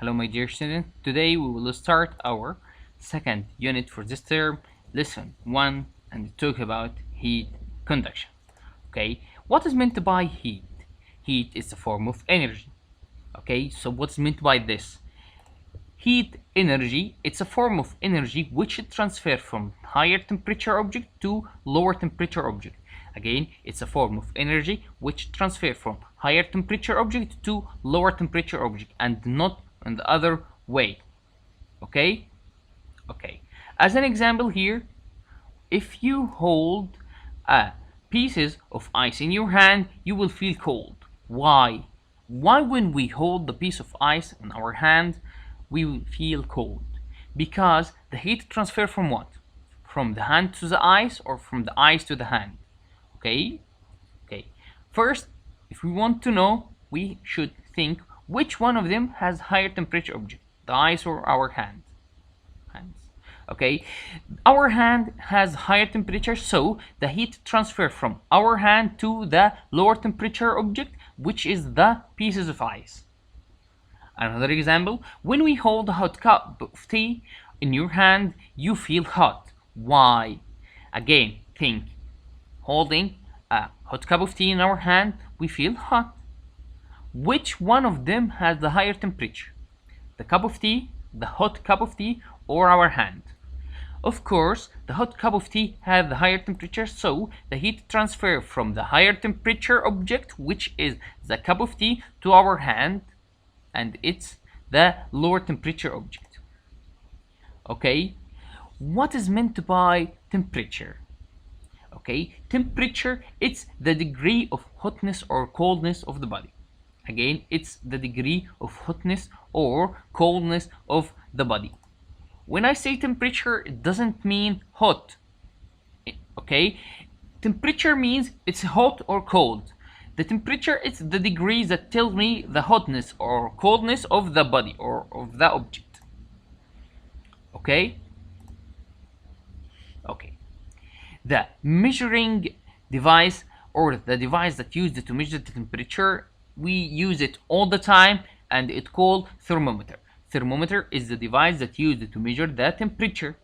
Hello my dear student, today we will start our second unit for this term, lesson 1, and talk about heat conduction. Okay, what is meant by heat? Heat is a form of energy. Okay, so what's meant by this? Heat energy, it's a form of energy which transfers from higher temperature object to lower temperature object. Again, it's a form of energy which transfers from higher temperature object to lower temperature object and not in the other way. Okay? Okay. As an example here, if you hold pieces of ice in your hand, you will feel cold. Why? Why when we hold the piece of ice in our hand, we will feel cold? Because the heat transfer from what? From the hand to the ice or from the ice to the hand? Okay? Okay. First, if we want to know, we should think which one of them has higher temperature object, the ice or our hands. Okay, our hand has higher temperature, so the heat transfer from our hand to the lower temperature object, which is the pieces of ice. Another example, when we hold a hot cup of tea in your hand, you feel hot. Why? Again, think, holding a hot cup of tea in our hand, we feel hot. Which one of them has the higher temperature? The cup of tea, the hot cup of tea, or our hand? Of course, the hot cup of tea has the higher temperature, so the heat transfer from the higher temperature object, which is the cup of tea, to our hand, and it's the lower temperature object. Okay, what is meant by temperature? Okay, temperature, it's the degree of hotness or coldness of the body. Again, it's the degree of hotness or coldness of the body. When I say temperature, it doesn't mean hot. Okay, temperature means it's hot or cold. The temperature is the degree that tells me the hotness or coldness of the body or of the object. Okay? Okay. The measuring device or the device that used to measure the temperature, we use it all the time, and it's called thermometer. Thermometer is the device that used to measure the temperature.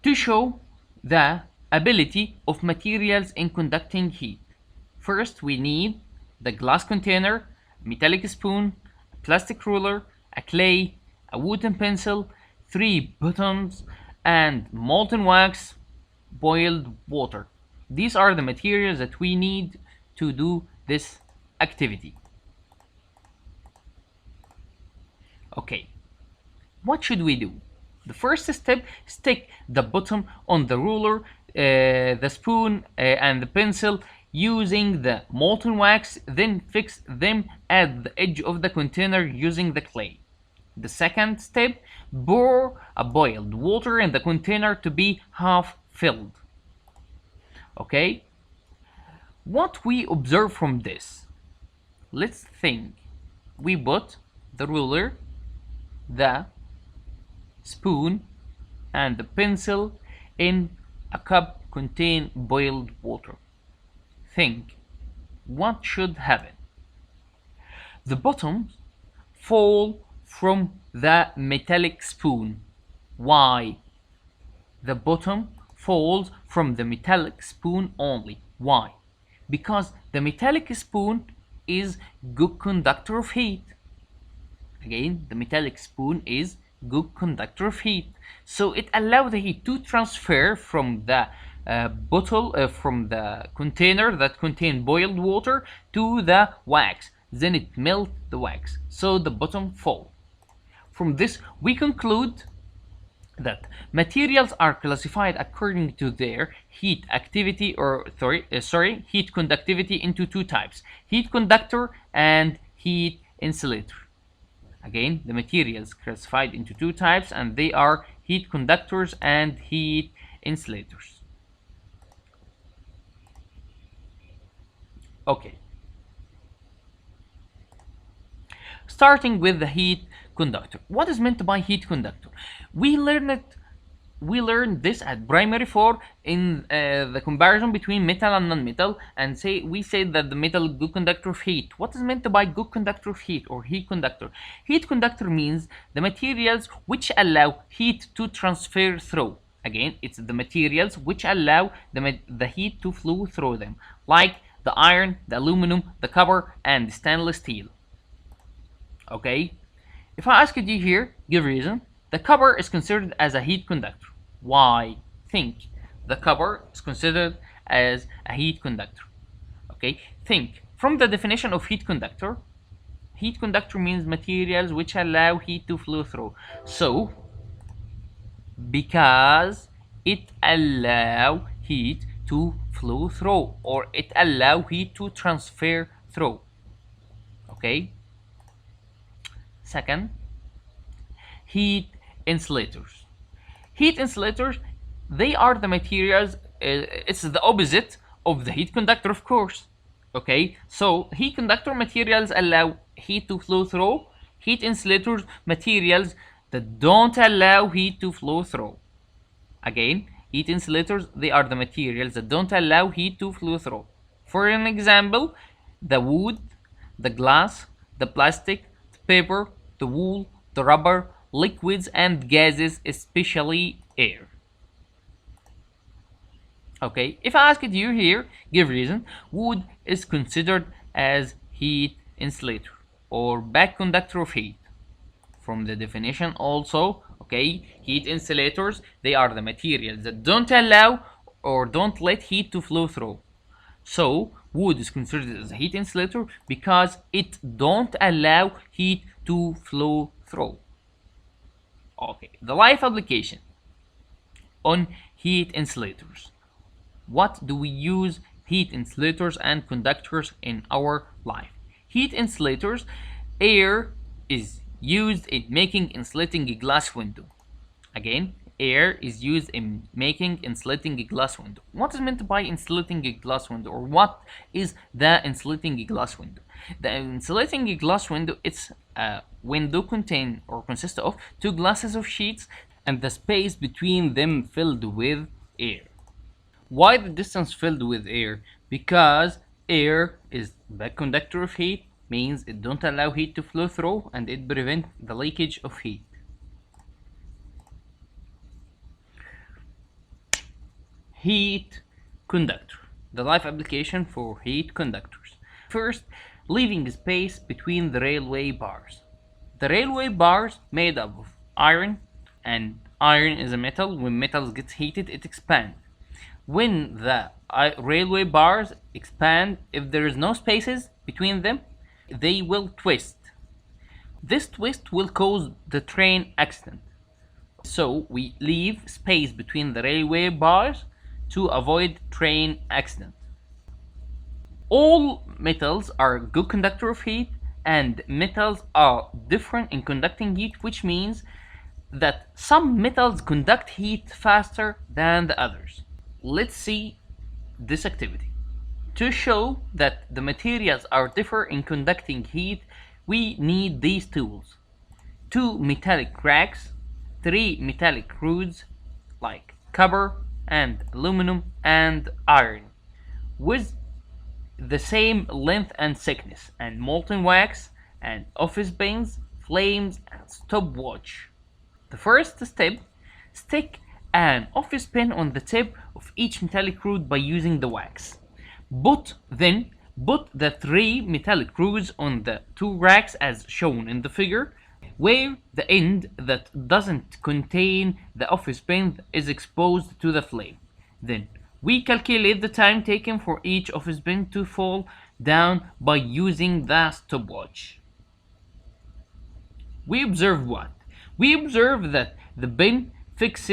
To show the ability of materials in conducting heat, first we need the glass container, metallic spoon, a plastic ruler, a clay, a wooden pencil, 3 buttons, and molten wax, boiled water. These are the materials that we need to do this activity. Okay, what should we do? The first step, stick the bottom on the ruler, the spoon, and the pencil using the molten wax, then fix them at the edge of the container using the clay. The second step, pour a boiled water in the container to be half filled. Okay, what we observe from this? Let's think. We put the ruler, the spoon, and the pencil in a cup contain boiled water. Think, what should happen? The bottoms fall from the metallic spoon. Why? The bottom falls from the metallic spoon only. Why? Because the metallic spoon is good conductor of heat. Again, the metallic spoon is good conductor of heat, so it allows the heat to transfer from the from the container that contain boiled water to the wax. Then it melts the wax, so the bottom fall. From this, we conclude that materials are classified according to their heat activity or heat conductivity into 2 types: heat conductor and heat insulator. Again, the materials classified into 2 types, and they are heat conductors and heat insulators. Okay. Starting with the heat conductor. What is meant by heat conductor? We learned we learned this at primary 4 in the comparison between metal and non-metal, and we said that the metal is good conductor of heat. What is meant by good conductor of heat or heat conductor? Heat conductor means the materials which allow heat to transfer through. Again, it's the materials which allow the heat to flow through them, like the iron, the aluminum, the copper, and the stainless steel. Okay? If I asked you here, give reason. The copper is considered as a heat conductor. Why? Think. The copper is considered as a heat conductor. Okay? Think. From the definition of heat conductor means materials which allow heat to flow through. So, because it allow heat to flow through, or it allow heat to transfer through. Okay? Second, heat insulators. Heat insulators, they are the materials, it's the opposite of the heat conductor, of course. Okay, so heat conductor materials allow heat to flow through. Heat insulators, materials that don't allow heat to flow through. Again, heat insulators, they are the materials that don't allow heat to flow through. For an example, the wood, the glass, the plastic, the paper, the wool, the rubber, liquids and gases, especially air. Okay, if I asked you here, give reason. Wood is considered as heat insulator or back conductor of heat. From the definition also, okay, heat insulators, they are the materials that don't allow or don't let heat to flow through. So wood is considered as a heat insulator because it don't allow heat to flow through. Okay, the life application on heat insulators. What do we use heat insulators and conductors in our life? Heat insulators, air is used in making insulating a glass window. Again, air is used in making insulating a glass window. What is meant by insulating a glass window, or what is the insulating a glass window? The insulating a glass window, it's a window contain or consists of two glasses of sheets and the space between them filled with air. Why the distance filled with air? Because air is the conductor of heat, means it don't allow heat to flow through and it prevents the leakage of heat. Heat conductor, the life application for heat conductors. First, leaving space between the railway bars. The railway bars made up of iron, and iron is a metal. When metals get heated, it expands. When the railway bars expand, if there is no spaces between them, they will twist. This twist will cause the train accident. So we leave space between the railway bars to avoid train accident. All metals are good conductor of heat, and metals are different in conducting heat, which means that some metals conduct heat faster than the others. Let's see this activity. To show that the materials are different in conducting heat, we need these tools. 2 metallic racks, 3 metallic rods like copper and aluminum and iron with the same length and thickness, and molten wax and office pins, flames and stopwatch. The first step, stick an office pin on the tip of each metallic rod by using the wax. Then put the 3 metallic rods on the 2 racks as shown in the figure, where the end that doesn't contain the office pin is exposed to the flame. Then we calculate the time taken for each office pin to fall down by using the stopwatch. We observe what? We observe that the pin fixed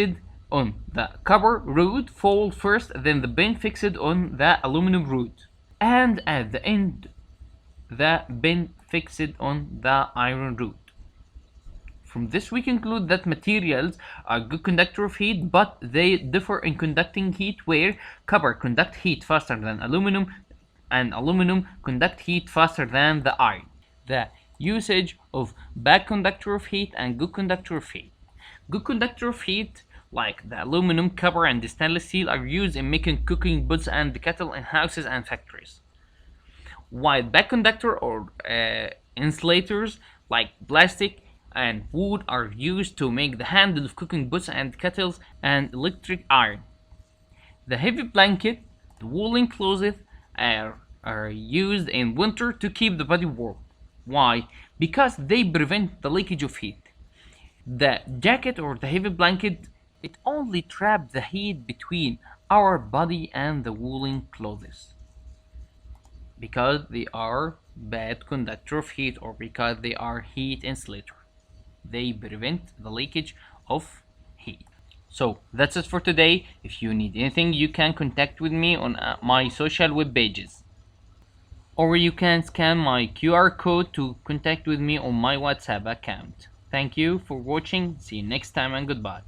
on the copper rod fall first, then the pin fixed on the aluminum rod, and at the end the pin fixed on the iron rod. From this we conclude that materials are good conductor of heat, but they differ in conducting heat, where copper conduct heat faster than aluminum and aluminum conduct heat faster than the iron. The usage of bad conductor of heat and good conductor of heat. Good conductor of heat like the aluminum, copper, and the stainless steel, are used in making cooking pots and kettle in houses and factories. While back conductor or insulators like plastic and wood are used to make the handle of cooking pots and kettles and electric iron. The heavy blanket, the woolen clothes are used in winter to keep the body warm. Why? Because they prevent the leakage of heat. The jacket or the heavy blanket, it only traps the heat between our body and the woolen clothes because they are bad conductor of heat or because they are heat insulator. They prevent the leakage of heat. So that's it for today. If you need anything, you can contact with me on my social web pages. Or you can scan my QR code to contact with me on my WhatsApp account. Thank you for watching. See you next time and goodbye.